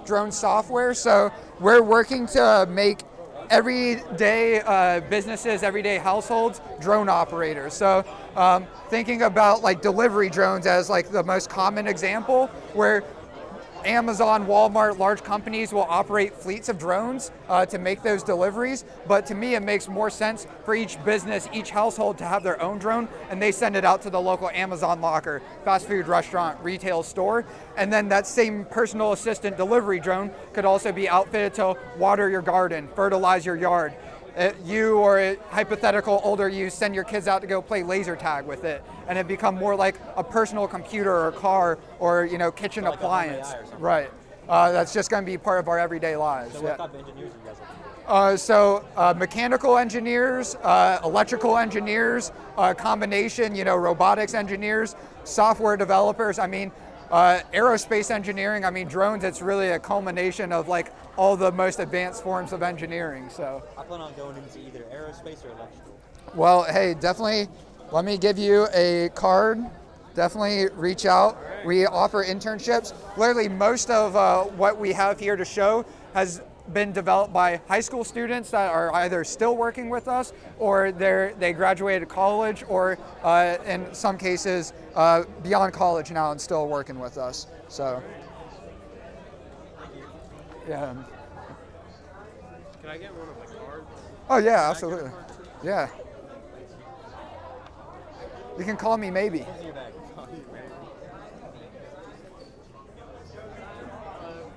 drone software. So we're working to make everyday businesses, everyday households, drone operators. So thinking about like delivery drones as like the most common example, where Amazon, Walmart, large companies will operate fleets of drones to make those deliveries. But to me, it makes more sense for each business, each household to have their own drone, and they send it out to the local Amazon locker, fast food restaurant, retail store. And then that same personal assistant delivery drone could also be outfitted to water your garden, fertilize your yard. You or a hypothetical older you send your kids out to go play laser tag with it, and it become more like a personal computer or car or kitchen like appliance. Right. That's just going to be part of our everyday lives. So what type of engineers are you guys looking for? Mechanical engineers, electrical engineers, combination, robotics engineers, software developers. I mean, aerospace engineering. I mean, drones. It's really a culmination of like all the most advanced forms of engineering. So I plan on going into either aerospace or electrical. well, hey, definitely. Let me give you a card. Definitely reach out. We offer internships. Literally, most of what we have here to show has been developed by high school students that are either still working with us or they graduated college, or in some cases beyond college now and still working with us. So, yeah. Can I get one of the cards? Oh yeah, absolutely. Yeah. You can call me maybe. What's in your bag?